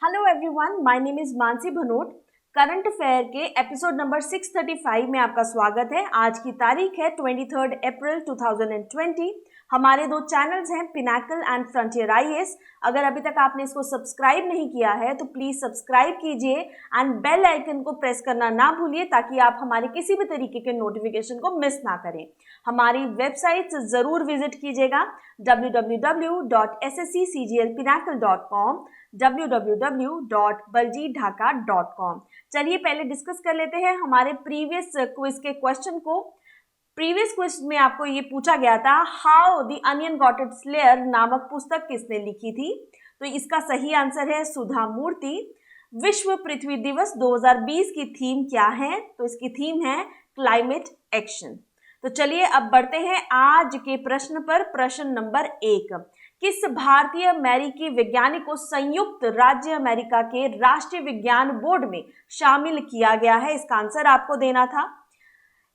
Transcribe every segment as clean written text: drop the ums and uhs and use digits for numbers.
Hello everyone, my name is Mansi Bhanot. Current affair के episode number 635 में आपका स्वागत है। आज की तारीख है 23 अप्रैल 2020। हमारे दो चैनल्स हैं, पिनाकल एंड फ्रंटियर आईएएस। अगर अभी तक आपने इसको सब्सक्राइब नहीं किया है तो प्लीज सब्सक्राइब कीजिए एंड बेल आइकन को प्रेस करना ना भूलिए ताकि आप हमारे किसी भी तरीके के नोटिफिकेशन को मिस ना करें। हमारी वेबसाइट जरूर विजिट कीजिएगा www.ssccglpinacle.com www.baljeetdhaka.com। चलिए पहले डिस्कस कर लेते हैं हमारे प्रीवियस क्विज के क्वेश्चन को। प्रीवियस क्विज में आपको ये पूछा गया था, how the onion got its layer नामक पुस्तक किसने लिखी थी? तो इसका सही आंसर है सुधा मूर्ति। विश्व पृथ्वी दिवस 2020 की थीम क्या है? तो इसकी थीम है क्लाइमेट एक्शन। तो चलिए अब बढ़ते हैं आज के प्रश्न पर। प्रश्न नंबर 1, किस भारतीय अमेरिकी वैज्ञानिक को संयुक्त राज्य अमेरिका के राष्ट्रीय विज्ञान बोर्ड में शामिल किया गया है? इसका आंसर आपको देना था।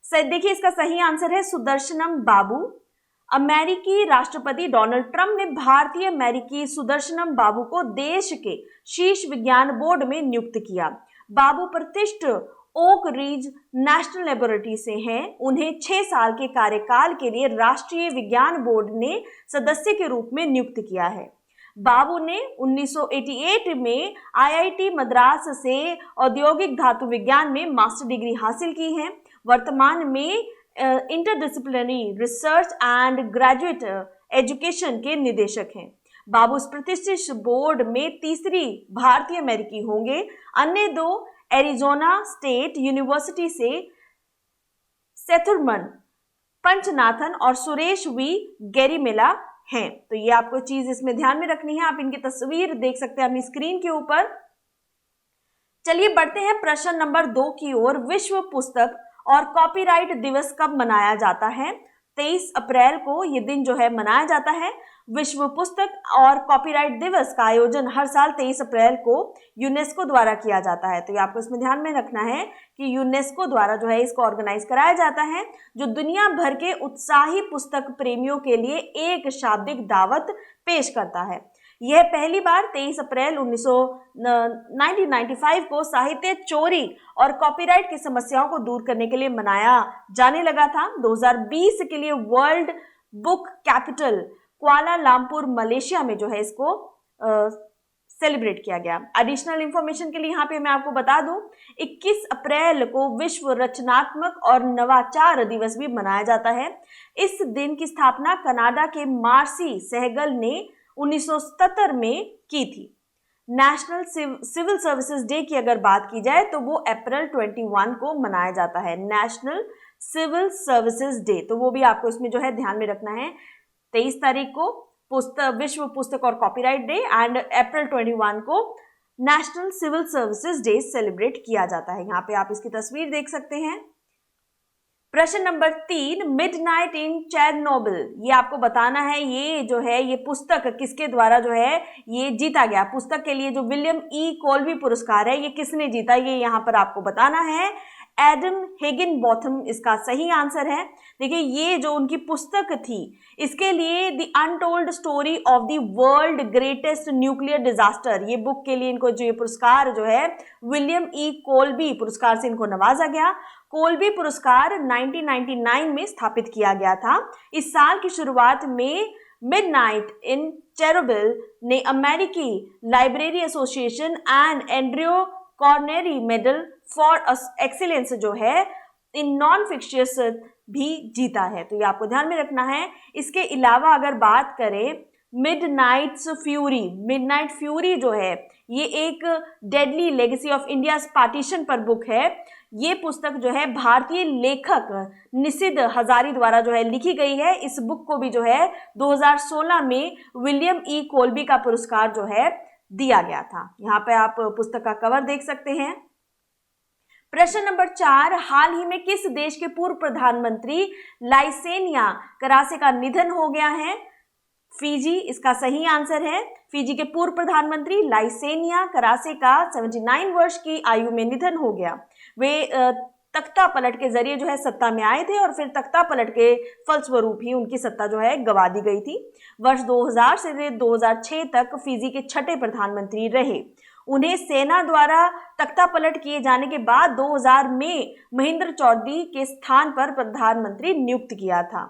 देखिए इसका सही आंसर है सुदर्शनम बाबू। अमेरिकी राष्ट्रपति डोनाल्ड ट्रंप ने भारतीय अमेरिकी सुदर्शनम बाबू को देश के शीर्ष विज्ञान बोर्ड में नियुक्त किया। बाबू प्रतिष्ठित ओक रिज नेशनल लेबोरेटरी से हैं। उन्हें 6 साल के कार्यकाल के लिए राष्ट्रीय विज्ञान बोर्ड ने सदस्य के रूप में नियुक्त किया है। बाबू ने 1988 में आईआईटी मद्रास से औद्योगिक धातु विज्ञान में मास्टर डिग्री हासिल की है। वर्तमान में interdisciplinary research and graduate education के निदेशक हैं। बाबू इस प्रतिष्ठित बोर्ड में तीसरी भारतीय अमेरिकी होंगे। अन्य दो एरिजोना स्टेट यूनिवर्सिटी से सेथुरमन पंचनाथन और सुरेश वी गेरीमेला हैं। तो ये आपको चीज इसमें ध्यान में रखनी है। आप इनकी तस्वीर देख सकते हैं अपनी स्क्रीन के ऊपर। चलिए बढ़ते हैं प्रश्न नंबर 2 की ओर। विश्व पुस्तक और कॉपीराइट दिवस कब मनाया जाता है? 23 अप्रैल को ये दिन जो है मनाया जाता है। विश्व पुस्तक और कॉपीराइट दिवस का आयोजन हर साल 23 अप्रैल को यूनेस्को द्वारा किया जाता है। तो ये आपको इसमें ध्यान में रखना है कि यूनेस्को द्वारा जो है इसको ऑर्गेनाइज कराया जाता है, जो दुनिया भर के उत्साही पुस्तक प्रेमियों के लिए एक शाब्दिक दावत पेश करता है। यह पहली बार 23 अप्रैल 1995 को साहित्य चोरी और कॉपीराइट की समस्याओं को दूर करने के लिए मनाया जाने लगा था। 2020 के लिए world book capital Kuala Lumpur Malaysia में जो है इसको सेलिब्रेट किया गया। एडिशनल इंफॉर्मेशन के लिए यहाँ पे मैं आपको बता दूं, 21 अप्रैल को विश्व रचनात्मक और नवाचार दिवस भी मनाया जाता है। इस दिन की स्थापना कनाडा के मार्सी सहगल ने 1977 में की थी। नेशनल सिविल सर्विसेज डे की अगर बात की जाए तो वो अप्रैल 21 को मनाया जाता है, नेशनल सिविल सर्विसेज डे। तो वो भी आपको इसमें जो है ध्यान में रखना है। 23 तारीख को विश्व पुस्तक और कॉपीराइट डे एंड अप्रैल 21 को national civil services day celebrate किया जाता है। यहाँ पे आप इसकी तस्वीर देख सकते हैं। प्रश्न नंबर 3, मिडनाइट इन चेरनोबिल, ये आपको बताना है ये जो है ये पुस्तक किसके द्वारा जो है ये जीता गया। पुस्तक के लिए जो विलियम ई कोल्बी पुरस्कार है ये किसने जीता, ये यहाँ पर आपको बताना है। एडम हिगिनबॉथम इसका सही आंसर है। देखिए ये जो उनकी पुस्तक थी इसके लिए the untold story of the world greatest nuclear disaster, ये बुक के लिए इनको जो ये पुरस्कार जो है विलियम ई कोल्बी पुरस्कार से इनको नवाजा गया। कोल्बी पुरस्कार 1999 में स्थापित किया गया था। इस साल की शुरुआत में मिडनाइट इन चेरनोबिल ने अमेरिकी library association and Andrew Carnegie medal for excellence जो है इन नॉन फिक्शियस भी जीता है। तो ये आपको ध्यान में रखना है। इसके अलावा अगर बात करें मिडनाइट फ्यूरी जो है ये एक deadly legacy of India partition पर बुक है। ये पुस्तक जो है भारतीय लेखक निषिद्ध हजारी द्वारा जो है लिखी गई है। इस बुक को भी जो है 2016 में विलियम ई कोल्बी का पुरस्कार जो है दिया गया था। यहाँ पे आप पुस्तक का कवर देख सकते हैं। प्रश्न नंबर 4, हाल ही में किस देश के पूर्व प्रधानमंत्री लाइसेनिया करासे का निधन हो गया है? फिजी इसका सही आंसर है। फिजी के पूर्व प्रधानमंत्री लाइसेनिया करासे का 79 वर्ष की आयु में निधन हो गया। वे तख्ता पलट के जरिए जो है सत्ता में आए थे और फिर तख्ता पलट के फलस्वरूप ही उनकी सत्ता जो है गवा दी गई थी। वर्ष 2000 से 2006 तक फिजी के छठे प्रधानमंत्री रहे। उन्हें सेना द्वारा तख्ता पलट किए जाने के बाद 2000 में महेंद्र चौधरी के स्थान पर प्रधानमंत्री नियुक्त किया था।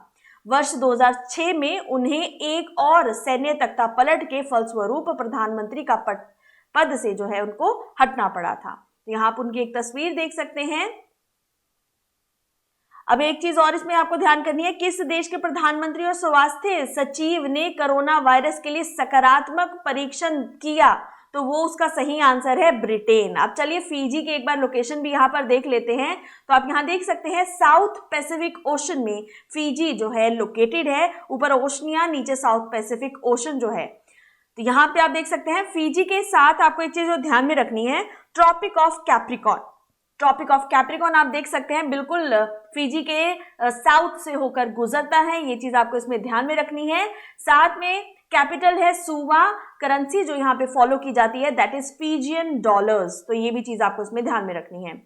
वर्ष 2006 में उन्हें एक और सैन्य तख्ता पलट के फलस्वरूप प्रधानमंत्री का पद से जो है उनको हटना पड़ा था। तो यहाँ आप उनकी एक तस्वीर देख सकते हैं। अब एक चीज और इसमें आपको ध्यान करनी है, किस देश के प्रधानमंत्री और स्वास्थ्य सचिव ने कोरोना वायरस के लिए सकारात्मक परीक्षण किया? तो वो उसका सही आंसर है ब्रिटेन। अब चलिए फिजी के एक बार लोकेशन भी यहाँ पर देख लेते हैं। तो आप यहाँ देख सकते हैं साउथ पैसिफिक ओशन में फिजी जो है लोकेटेड है, ऊपर ओशनिया, नीचे साउथ पैसिफिक ओशन जो है। तो यहाँ पे आप देख सकते हैं फिजी के साथ आपको एक चीज जो ध्यान में रखनी है, Tropic of Capricorn. Tropic of Capricorn आप देख सकते हैं बिल्कुल फिजी के साउथ से होकर गुजरता है, ये चीज आपको इसमें ध्यान में रखनी है। साथ में कैपिटल है सुवा, करेंसी जो यहाँ पे फॉलो की जाती है दैट इज फिजियन डॉलर्स, तो ये भी चीज आपको इसमें ध्यान में रखनी है।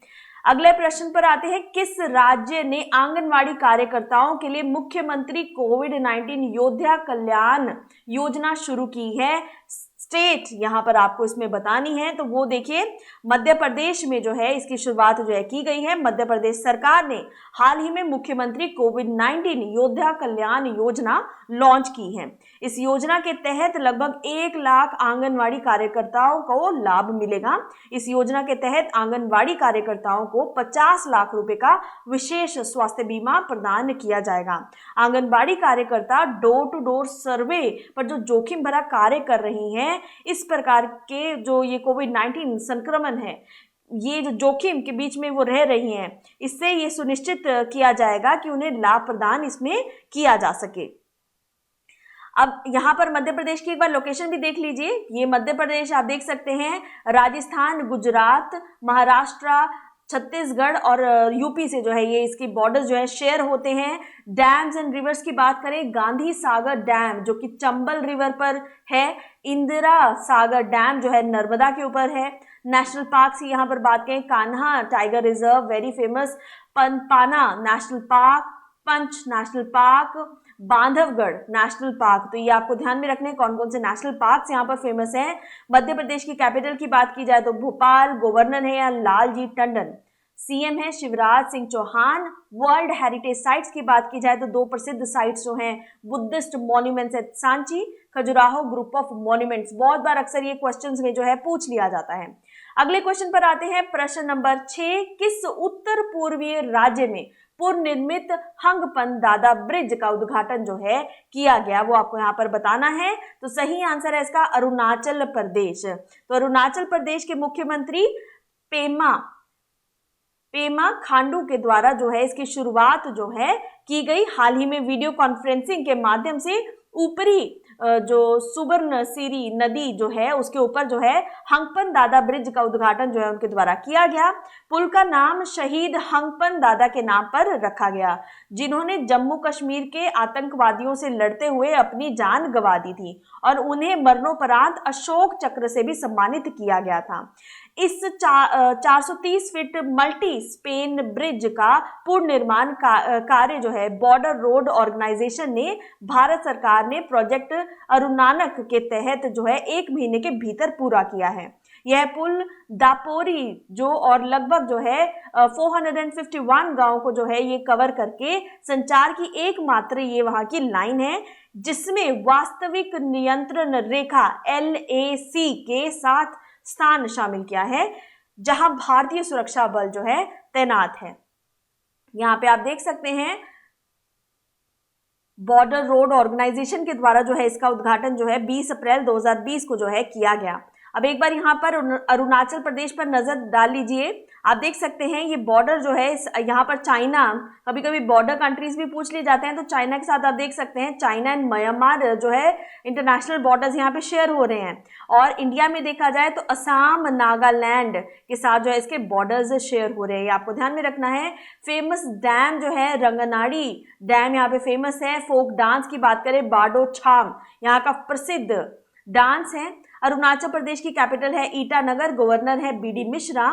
अगले प्रश्न पर आते हैं, किस राज्य ने आंगनवाड़ी कार्यकर्ताओं के लिए मुख्यमंत्री कोविड-19 योद्धा कल्याण योजना शुरू की है? स्टेट यहाँ पर आपको इसमें बतानी है, तो वो देखिए मध्य प्रदेश में जो है इसकी शुरुआत जो है की गई है। मध्य प्रदेश सरकार ने हाल ही में मुख्यमंत्री कोविड-19 योद्धा कल्याण योजना लॉन्च की है। इस योजना के तहत लगभग 1 लाख आंगनवाड़ी कार्यकर्ताओं को लाभ मिलेगा। इस योजना के तहत आंगनवाड़ी कार्यकर्ताओं को 50 लाख रुपए का विशेष स्वास्थ्य बीमा प्रदान किया जाएगा। आंगनवाड़ी कार्यकर्ता डोर टू डोर सर्वे पर जो जोखिम भरा कार्य कर रही हैं, इस प्रकार के जो ये कोविड-19 संक्रमण है, ये जो जोखिम के बीच में वो रह रही हैं, इससे ये सुनिश्चित किया जाएगा कि उन्हें लाभ प्रदान इसमें किया जा सके। अब यहाँ पर मध्य प्रदेश की एक बार लोकेशन भी देख लीजिए। ये मध्य प्रदेश आप देख सकते हैं, राजस्थान, गुजरात, महाराष्ट्र, छत्तीसगढ़ और यूपी से जो है ये इसकी बॉर्डर जो है शेयर होते हैं। डैम्स एंड रिवर्स की बात करें, गांधी सागर डैम जो कि चंबल रिवर पर है, इंदिरा सागर डैम जो है नर्मदा के ऊपर है। नेशनल पार्क की यहाँ पर बात करें, Kanha tiger reserve very famous, पनपाना national park, Pench national park, Bandhavgarh national park. तो ये आपको ध्यान में रखने कौन कौन से नेशनल पार्क्स यहाँ पर फेमस हैं। मध्य प्रदेश की कैपिटल की बात की जाए तो भोपाल, गवर्नर है यहाँ लालजी टंडन, सीएम है Shivraj Singh Chouhan. World heritage sites की बात की जाए तो 2 प्रसिद्ध साइट्स जो हैं बुद्धिस्ट मॉन्यूमेंट्स है, Sanchi, Khajuraho group of monuments. बहुत बार अक्सर ये क्वेश्चंस में जो है पूछ लिया जाता है। अगले क्वेश्चन पर आते हैं, प्रश्न नंबर 6, किस उत्तर पूर्वीय राज्य में पूर्व निर्मित हंगपन दादा ब्रिज का उद्घाटन जो है किया गया, वो आपको यहाँ पर बताना है। तो सही आंसर है इसका अरुणाचल प्रदेश। तो अरुणाचल प्रदेश के मुख्यमंत्री पेमा खांडू के द्वारा जो है इसकी शुरुआत जो है की गई। हाल ही में वीडियो कॉन्फ्रेंसिंग के माध्यम से ऊपरी जो सुबर्णसिरी नदी जो है उसके ऊपर जो है हंगपन दादा ब्रिज का उद्घाटन जो है उनके द्वारा किया गया। पुल का नाम शहीद हंगपन दादा के नाम पर रखा गया, जिन्होंने जम्मू कश्मीर के आतंकवादियों से लड़ते हुए अपनी जान गंवा दी थी और उन्हें मरणोपरांत अशोक चक्र से भी सम्मानित किया गया था। इस 430 फीट मल्टी स्पेन ब्रिज का पूर्ण निर्माण कार्य जो है बॉर्डर रोड ऑर्गेनाइजेशन ने भारत सरकार ने प्रोजेक्ट अरुणानक के तहत जो है 1 महीने के भीतर पूरा किया है। यह पुल दापोरी जो और लगभग जो है 451 गांव को जो है ये कवर करके संचार की एकमात्र ये वहां की लाइन है, जिसमें वास्तविक नियंत्रण रेखा LAC के साथ स्थान शामिल किया है, जहां भारतीय सुरक्षा बल जो है तैनात है। यहाँ पे आप देख सकते हैं बॉर्डर रोड ऑर्गेनाइजेशन के द्वारा जो है इसका उद्घाटन जो है 20 अप्रैल 2020 को जो है किया गया। अब एक बार यहाँ पर अरुणाचल प्रदेश पर नजर डाल लीजिए। आप देख सकते हैं ये बॉर्डर जो है यहाँ पर चाइना, कभी कभी बॉर्डर कंट्रीज भी पूछ लिए जाते हैं, तो चाइना के साथ आप देख सकते हैं चाइना एंड म्यांमार जो है इंटरनेशनल बॉर्डर्स यहाँ पे शेयर हो रहे हैं। और इंडिया में देखा जाए तो असम, नागालैंड के साथ जो है इसके बॉर्डर्स शेयर हो रहे हैं, आपको ध्यान में रखना है। फेमस डैम जो है रंगनाड़ी डैम यहाँ पे फेमस है। फोक डांस की बात करें, बाडो छाम यहाँ का प्रसिद्ध डांस है। अरुणाचल प्रदेश की कैपिटल है ईटानगर, गवर्नर है BD मिश्रा,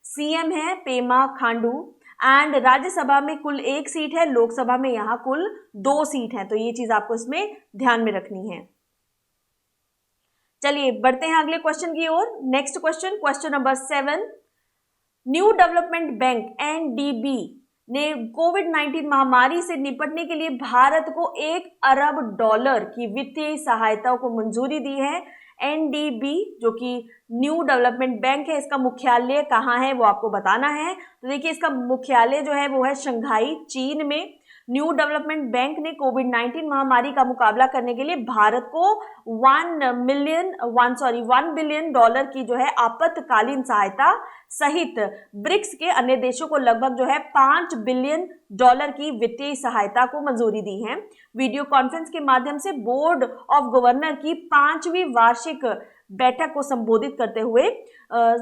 सीएम है पेमा खांडू एंड राज्यसभा में कुल 1 सीट है, लोकसभा में यहाँ कुल 2 सीट है। तो ये चीज आपको इसमें ध्यान में रखनी है। चलिए बढ़ते हैं अगले क्वेश्चन की ओर। Next question, question number 7। New development bank NDB ने कोविड-19 महामारी से निपटने के लिए भारत को $1 अरब की वित्तीय सहायता को मंजूरी दी है। एनडीबी जो कि न्यू डेवलपमेंट बैंक है, इसका मुख्यालय कहाँ है वो आपको बताना है। तो देखिए इसका मुख्यालय जो है वो है शंघाई, चीन में। न्यू डेवलपमेंट बैंक ने कोविड-19 महामारी का मुकाबला करने के लिए भारत को $1 बिलियन की जो है आपातकालीन सहायता सहित ब्रिक्स के अन्य देशों को लगभग जो है $5 बिलियन की वित्तीय सहायता को मंजूरी दी है। वीडियो कॉन्फ्रेंस के माध्यम से बोर्ड ऑफ गवर्नर की 5वीं वार्षिक बैठक को संबोधित करते हुए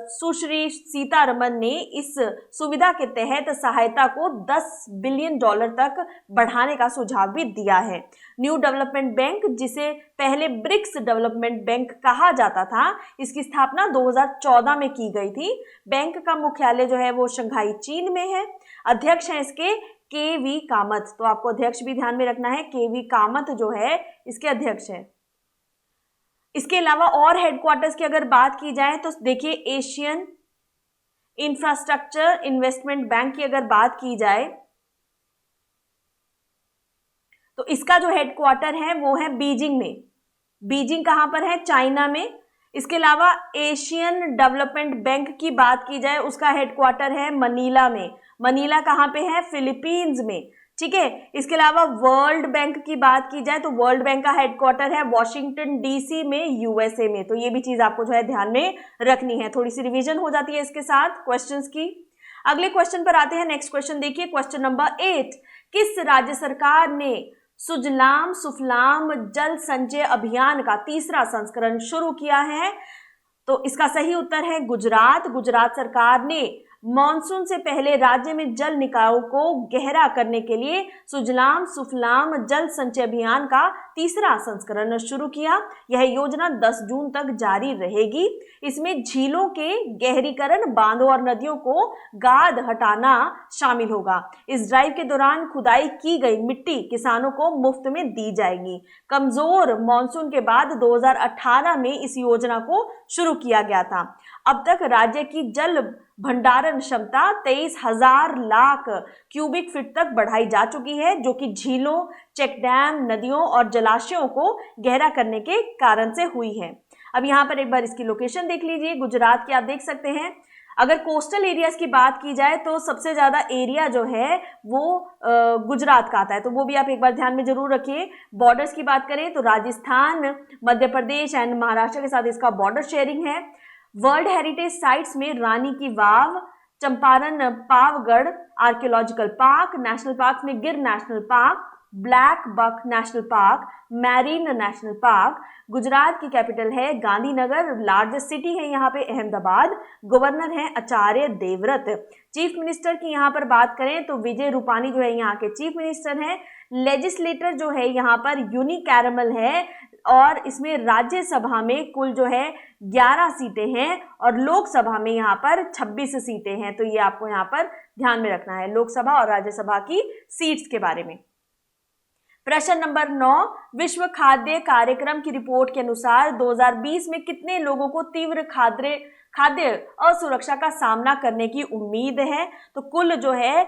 सुश्री सीतारमन ने इस सुविधा के तहत सहायता को $10 बिलियन तक बढ़ाने का सुझाव भी दिया है। न्यू डेवलपमेंट बैंक, जिसे पहले ब्रिक्स डेवलपमेंट बैंक कहा जाता था, इसकी स्थापना 2014 में की गई थी। बैंक का मुख्यालय जो है वो शंघाई, चीन में है। अध्यक्ष हैं इसके केवी कामत, तो आपको अध्यक्ष भी ध्यान में रखना है, केवी कामत जो है इसके अध्यक्ष है। इसके अलावा और हेडक्वार्टर्स की अगर बात की जाए तो देखिए एशियन इंफ्रास्ट्रक्चर इन्वेस्टमेंट बैंक की अगर बात की जाए तो इसका जो हेडक्वार्टर है वो है बीजिंग में। बीजिंग कहां पर है? चाइना में। इसके अलावा एशियन डेवलपमेंट बैंक की बात की जाए, उसका हेडक्वार्टर है मनीला में। मनीला कहां पे है? फिलीपींस में। ठीक है। इसके अलावा वर्ल्ड बैंक की बात की जाए तो वर्ल्ड बैंक का हेडक्वार्टर है वॉशिंगटन डीसी में, यूएसए में। तो ये भी चीज आपको जो है ध्यान में रखनी है, थोड़ी सी रिवीजन हो जाती है इसके साथ क्वेश्चंस की। अगले क्वेश्चन पर आते हैं। नेक्स्ट क्वेश्चन देखिए, क्वेश्चन नंबर 8। किस राज्य सरकार ने सुजलाम सुफलाम जल संचय अभियान का तीसरा संस्करण शुरू किया है? तो इसका सही उत्तर है गुजरात। गुजरात सरकार ने मॉनसून से पहले राज्य में जल निकायों को गहरा करने के लिए सुजलाम सुफलाम जल संचय अभियान का तीसरा संस्करण शुरू किया। यह योजना 10 जून तक जारी रहेगी। इसमें झीलों के गहरीकरण, बांधों और नदियों को गाद हटाना शामिल होगा। इस ड्राइव के दौरान खुदाई की गई मिट्टी किसानों को मुफ्त में दी जाएगी। कमजोर मॉनसून के बाद 2018 में इस योजना को शुरू किया गया था। अब तक राज्य की जल भंडारण क्षमता 23,000 लाख क्यूबिक फीट तक बढ़ाई जा चुकी है, जो कि झीलों, चेक डैम, नदियों और जलाशयों को गहरा करने के कारण से हुई है। अब यहाँ पर एक बार इसकी लोकेशन देख लीजिए, गुजरात की आप देख सकते हैं। अगर कोस्टल एरियाज की बात की जाए तो सबसे ज्यादा एरिया जो है वो गुजरात का आता है, तो वो भी आप एक बार ध्यान में जरूर रखिए। बॉर्डर्स की बात करें तो राजस्थान, मध्य प्रदेश एंड महाराष्ट्र के साथ इसका बॉर्डर शेयरिंग है। वर्ल्ड हेरिटेज साइट्स में Rani ki Vav, Champaner Pavagadh archaeological park, national park में Gir national park, black buck national park, marine national park. Gujarat की कैपिटल है गांधीनगर, लार्जेस्ट सिटी है यहाँ पे अहमदाबाद। गवर्नर है आचार्य देवव्रत। चीफ मिनिस्टर की यहाँ पर बात करें तो विजय रूपानी जो है यहाँ के चीफ मिनिस्टर हैं। लेजिस्लेटर जो है यहाँ पर यूनिकैरमल है और इसमें राज्यसभा में कुल जो है 11 सीटें हैं और लोकसभा में यहाँ पर 26 सीटें हैं। तो ये आपको यहाँ पर ध्यान में रखना है लोकसभा और राज्यसभा की सीट्स के बारे में। प्रश्न नंबर 9, विश्व खाद्य कार्यक्रम की रिपोर्ट के अनुसार 2020 में कितने लोगों को तीव्र खाद्य असुरक्षा का सामना करने की उम्मीद है? तो कुल जो है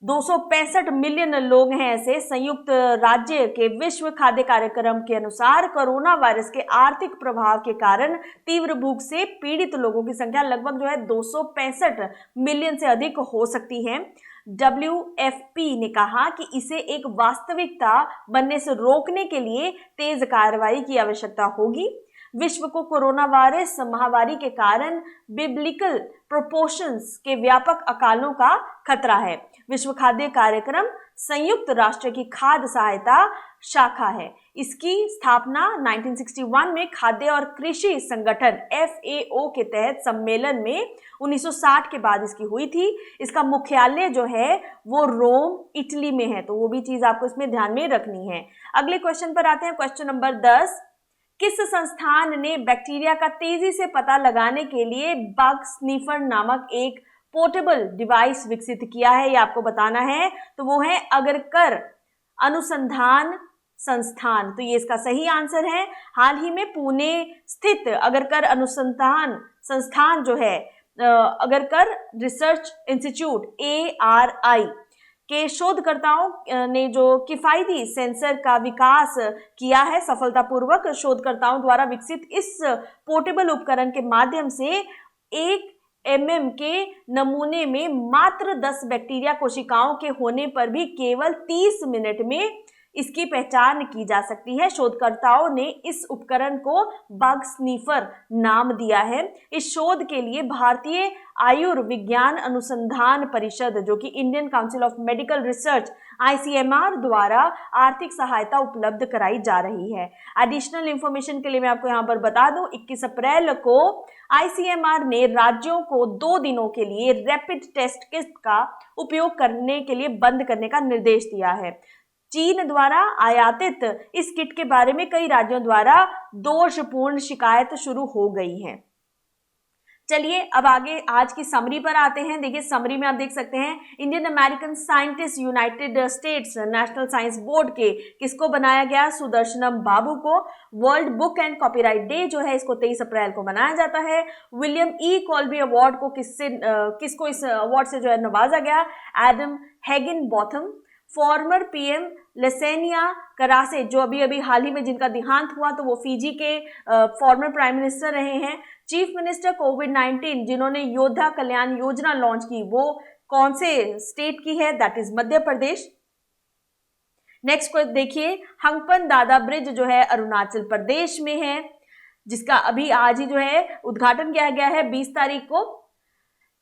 265 मिलियन लोग हैं ऐसे। संयुक्त राज्य के विश्व खाद्य कार्यक्रम के अनुसार कोरोना वायरस के आर्थिक प्रभाव के कारण तीव्र भूख से पीड़ित लोगों की संख्या लगभग जो है 265 मिलियन से अधिक हो सकती है। WFP ने कहा कि इसे एक वास्तविकता बनने से रोकने के लिए तेज कार्रवाई की आवश्यकता होगी। विश्व को कोरोना वायरस महामारी के कारण बिब्लिकल प्रोपोर्शंस के व्यापक अकालों का खतरा है। विश्व खाद्य कार्यक्रम संयुक्त राष्ट्र की खाद्य सहायता शाखा है। इसकी स्थापना 1961 में खाद्य और कृषि संगठन FAO के तहत सम्मेलन में 1960 के बाद इसकी हुई थी। इसका मुख्यालय जो है वो रोम, इटली में है, तो वो भी चीज आपको इसमें ध्यान में रखनी है। अगले क्वेश्चन पर आते हैं, क्वेश्चन नंबर 10। किस संस्थान ने बैक्टीरिया का तेजी से पता लगाने के लिए बग स्निफर नामक एक पोर्टेबल डिवाइस विकसित किया है? ये आपको बताना है। तो वो है अगरकर अनुसंधान संस्थान। तो ये इसका सही आंसर है। हाल ही में पुणे स्थित अगरकर अनुसंधान संस्थान जो है अगरकर रिसर्च इंस्टीट्यूट ARI के शोधकर्ताओं ने जो किफायती सेंसर का विकास किया है, सफलतापूर्वक शोधकर्ताओं द्वारा विकसित इस पोर्टेबल उपकरण के माध्यम से 1 mm के नमूने में मात्र 10 बैक्टीरिया कोशिकाओं के होने पर भी केवल 30 मिनट में इसकी पहचान की जा सकती है। शोधकर्ताओं ने इस उपकरण को बग स्नीफर नाम दिया है। इस शोध के लिए भारतीय आयुर्विज्ञान अनुसंधान परिषद जो कि Indian council of medical research ICMR द्वारा आर्थिक सहायता उपलब्ध कराई जा रही है। एडिशनल इंफॉर्मेशन के लिए मैं आपको यहाँ पर बता दूं, 21 अप्रैल को ICMR ने राज्यों को 2 दिनों के लिए रैपिड टेस्ट किट का उपयोग करने के लिए बंद करने का निर्देश दिया है। चीन द्वारा आयातित इस किट के बारे में कई राज्यों द्वारा दोषपूर्ण शिकायत शुरू हो गई है। चलिए अब आगे आज की समरी पर आते हैं। देखिए समरी में आप देख सकते हैं Indian American scientist United states national science board के किसको बनाया गया, सुदर्शनम बाबू को। World book and copyright day जो है इसको 23 अप्रैल को मनाया जाता है। विलियम कॉल्बी अवार्ड को किसको इस अवार्ड से जो है नवाजा गया, एडम हिगिनबॉथम। फॉर्मर PM लेसेनिया करासे जो अभी अभी हाल ही में जिनका देहांत हुआ, तो वो फिजी के फॉर्मर प्राइम मिनिस्टर रहे हैं। चीफ मिनिस्टर कोविड-19 जिन्होंने योद्धा कल्याण योजना लॉन्च की, वो कौन से स्टेट की है, that is Madhya Pradesh. Next को देखिए, हंगपन दादा ब्रिज जो है अरुणाचल प्रदेश में है, जिसका अभी आज ही जो है उद्घाटन किया गया है 20 तारीख को।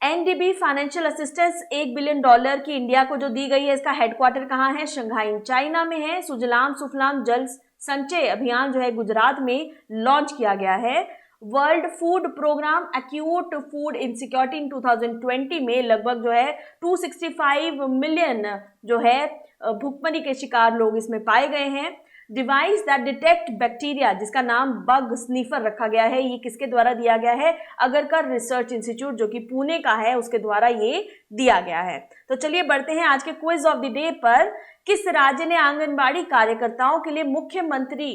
NDB फाइनेंशियल असिस्टेंस $1 बिलियन की इंडिया को जो दी गई है, इसका हेडक्वार्टर कहाँ है, शंघाई चाइना में है। सुजलाम सुफलाम जल संचय अभियान जो है गुजरात में लॉन्च किया गया है। World Food Programme acute food insecurity in 2020 में लगभग जो है 265 मिलियन जो है भुखमरी के शिकार लोग इसमें पाए गए हैं। डिवाइस दैट डिटेक्ट बैक्टीरिया जिसका नाम बग स्नीफर रखा गया है, ये किसके द्वारा दिया गया है, अगरकर रिसर्च इंस्टीट्यूट जो कि पुणे का है उसके द्वारा ये दिया गया है। तो चलिए बढ़ते हैं आज के क्विज ऑफ द डे पर। किस राज्य ने आंगनबाड़ी कार्यकर्ताओं के लिए मुख्यमंत्री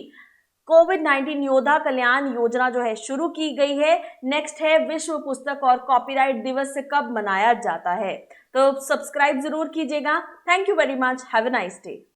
कोविड-19 योद्धा कल्याण योजना जो है शुरू की गई है। नेक्स्ट है विश्व पुस्तक और कॉपीराइट दिवस कब मनाया जाता है। तो सब्सक्राइब जरूर कीजिएगा। Thank you very much, have a nice day.